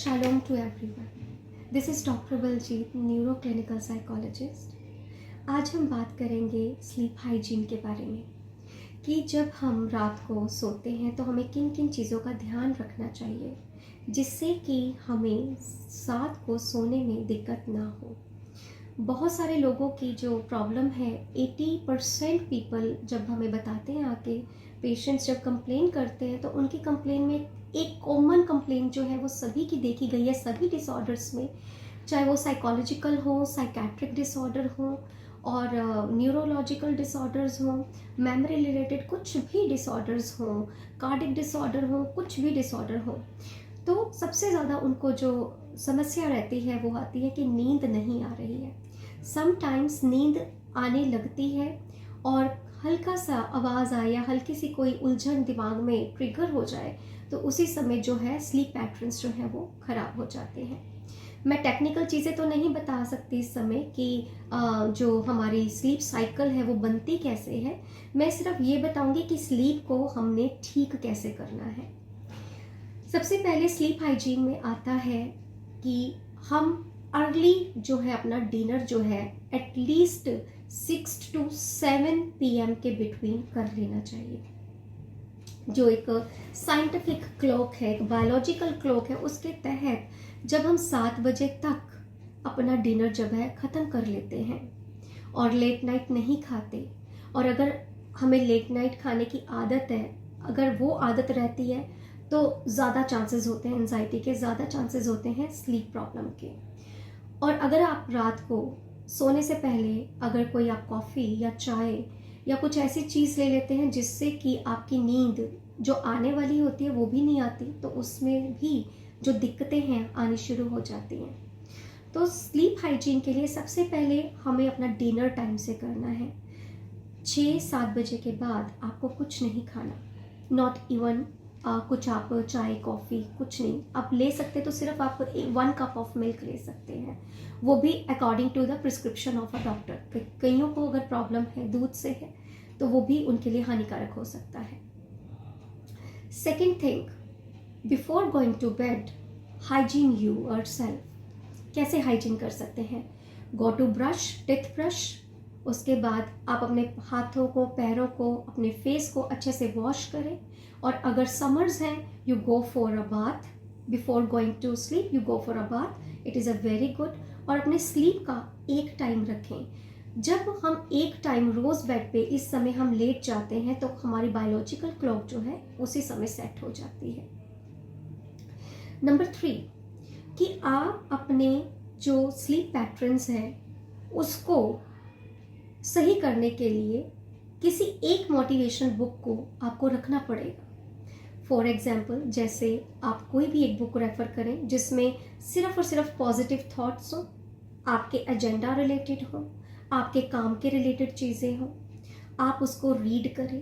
Shalom to everyone. This is Dr. Baljeet, neuroclinical psychologist. आज हम बात करेंगे स्लीप हाइजीन के बारे में कि जब हम रात को सोते हैं तो हमें किन किन चीज़ों का ध्यान रखना चाहिए जिससे कि हमें रात को सोने में दिक्कत ना हो. बहुत सारे लोगों की जो प्रॉब्लम है 80% पीपल जब हमें बताते हैं आके पेशेंट्स जब कंप्लेन करते हैं तो उनकी कंप्लेन में एक कॉमन कंप्लेन जो है वो सभी की देखी गई है सभी डिसऑर्डर्स में, चाहे वो साइकोलॉजिकल हो, साइकेट्रिक डिसऑर्डर हो और न्यूरोलॉजिकल डिसऑर्डर्स हो, मेमोरी रिलेटेड कुछ भी डिसऑर्डर्स हो, कार्डिक डिसऑर्डर हो, कुछ भी डिसऑर्डर हो. तो सबसे ज़्यादा उनको जो समस्या रहती है वो आती है कि नींद नहीं आ रही है. समटाइम्स नींद आने लगती है और हल्का सा आवाज़ आए या हल्की सी कोई उलझन दिमाग में ट्रिगर हो जाए तो उसी समय जो है स्लीप पैटर्न्स जो है वो ख़राब हो जाते हैं. मैं टेक्निकल चीज़ें तो नहीं बता सकती इस समय कि जो हमारी स्लीप साइकिल है वो बनती कैसे है. मैं सिर्फ ये बताऊंगी कि स्लीप को हमने ठीक कैसे करना है. सबसे पहले स्लीप हाइजीन में आता है कि हम अर्ली जो है अपना डिनर जो है एटलीस्ट 6 to 7 PM के बिटवीन कर लेना चाहिए. जो एक साइंटिफिक क्लॉक है, एक बायोलॉजिकल क्लॉक है, उसके तहत जब हम 7 बजे तक अपना डिनर जब है ख़त्म कर लेते हैं और लेट नाइट नहीं खाते, और अगर हमें लेट नाइट खाने की आदत है, अगर वो आदत रहती है तो ज़्यादा चांसेस होते हैं एंजाइटी के, ज़्यादा चांसेस होते हैं स्लीप प्रॉब्लम के. और अगर आप रात को सोने से पहले अगर कोई आप कॉफ़ी या चाय या कुछ ऐसी चीज़ ले लेते हैं जिससे कि आपकी नींद जो आने वाली होती है वो भी नहीं आती, तो उसमें भी जो दिक्कतें हैं आनी शुरू हो जाती हैं. तो स्लीप हाइजीन के लिए सबसे पहले हमें अपना डिनर टाइम से करना है. 6-7 बजे के बाद आपको कुछ नहीं खाना, नॉट इवन कुछ आप चाय कॉफ़ी कुछ नहीं आप ले सकते. तो सिर्फ आप 1 कप ऑफ मिल्क ले सकते हैं, वो भी according to the prescription of a doctor. कईयों को अगर प्रॉब्लम है दूध से है तो वो भी उनके लिए हानिकारक हो सकता है. Second thing, before going to bed hygiene yourself. कैसे हाइजीन कर सकते हैं? Go to brush, teeth brush. उसके बाद आप अपने हाथों को, पैरों को, अपने फेस को अच्छे से वॉश करें. और अगर समर्स हैं you go for a bath. Before going to sleep you go for a bath, it is a very good. और अपने स्लीप का एक टाइम रखें. जब हम एक टाइम रोज़ बेड पे इस समय हम लेट जाते हैं तो हमारी बायोलॉजिकल क्लॉक जो है उसी समय सेट हो जाती है. नंबर 3, कि आप अपने जो स्लीप पैटर्न्स हैं उसको सही करने के लिए किसी एक मोटिवेशन बुक को आपको रखना पड़ेगा. फॉर एग्जाम्पल, जैसे आप कोई भी एक बुक रेफर करें जिसमें सिर्फ और सिर्फ पॉजिटिव थॉट्स हो, आपके एजेंडा रिलेटेड हो, आपके काम के रिलेटेड चीज़ें हो. आप उसको रीड करें.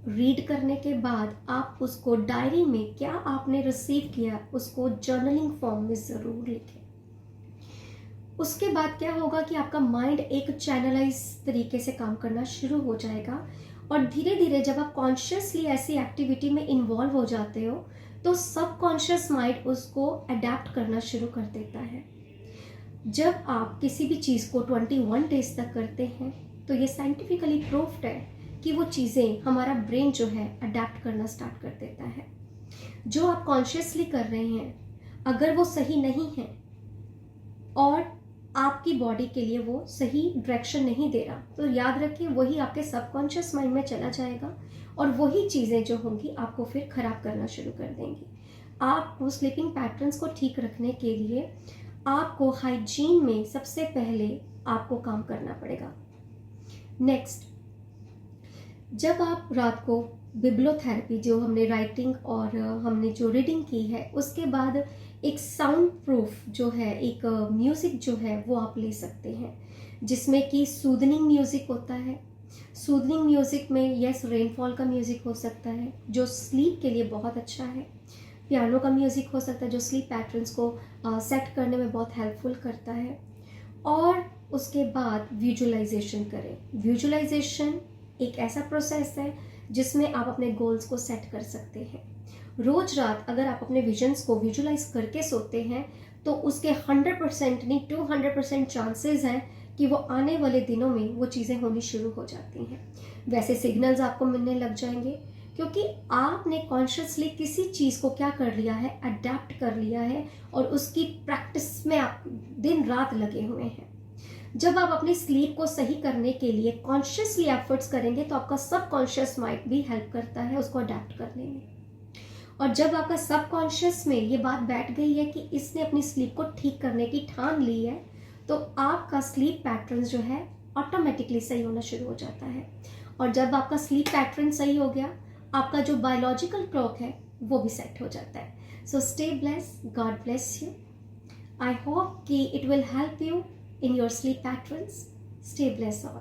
रीड करने के बाद आप उसको डायरी में क्या आपने रिसीव किया उसको जर्नलिंग फॉर्म में ज़रूर लिखें. उसके बाद क्या होगा कि आपका माइंड एक चैनलाइज तरीके से काम करना शुरू हो जाएगा. और धीरे धीरे जब आप कॉन्शियसली ऐसी एक्टिविटी में इन्वॉल्व हो जाते हो तो सब कॉन्शियस माइंड उसको अडेप्ट करना शुरू कर देता है. जब आप किसी भी चीज़ को 21 डेज तक करते हैं तो ये साइंटिफिकली प्रूफ्ड है कि वो चीज़ें हमारा ब्रेन जो है अडेप्ट करना स्टार्ट कर देता है. जो आप कॉन्शियसली कर रहे हैं अगर वो सही नहीं है और आपकी बॉडी के लिए वो सही डायरेक्शन नहीं दे रहा तो याद रखिए वही आपके सबकॉन्शियस माइंड में चला जाएगा और वही चीज़ें जो होंगी आपको फिर ख़राब करना शुरू कर देंगी. आपको स्लीपिंग पैटर्न्स को ठीक रखने के लिए आपको हाइजीन में सबसे पहले आपको काम करना पड़ेगा. नेक्स्ट, जब आप रात को बिब्लोथेरेपी जो हमने राइटिंग और हमने जो रीडिंग की है उसके बाद एक साउंड प्रूफ जो है एक म्यूज़िक जो है वो आप ले सकते हैं जिसमें कि सूदनिंग म्यूज़िक होता है. सूदनिंग म्यूज़िक में यस रेनफॉल का म्यूज़िक हो सकता है जो स्लीप के लिए बहुत अच्छा है. पियानो का म्यूज़िक हो सकता है जो स्लीप पैटर्न्स को सेट करने में बहुत हेल्पफुल करता है. और उसके बाद विजुअलाइजेशन करें. विजुअलाइजेशन एक ऐसा प्रोसेस है जिसमें आप अपने गोल्स को सेट कर सकते हैं रोज रात अगर आप अपने विजन्स को विजुलाइज करके सोते हैं तो उसके 100% नहीं 200% चांसेस हैं कि वो आने वाले दिनों में वो चीज़ें होनी शुरू हो जाती हैं। वैसे सिग्नल्स आपको मिलने लग जाएंगे क्योंकि आपने कॉन्शियसली किसी चीज़ को क्या कर लिया है, अडेप्ट कर लिया है और उसकी प्रैक्टिस में आप दिन रात लगे हुए हैं। जब आप अपनी स्लीप को सही करने के लिए कॉन्शियसली एफर्ट्स करेंगे तो आपका सबकॉन्शियस माइंड भी हेल्प करता है उसको अडेप्ट करने में। और जब आपका सबकॉन्शियस में ये बात बैठ गई है कि इसने अपनी स्लीप को ठीक करने की ठान ली है तो आपका स्लीप पैटर्न जो है ऑटोमेटिकली सही होना शुरू हो जाता है। और जब आपका स्लीप पैटर्न सही हो गया, आपका जो बायोलॉजिकल क्लॉक है वो भी सेट हो जाता है। So stay bless, God bless you. I hope कि it will help you in your sleep patterns. Stay blessed all.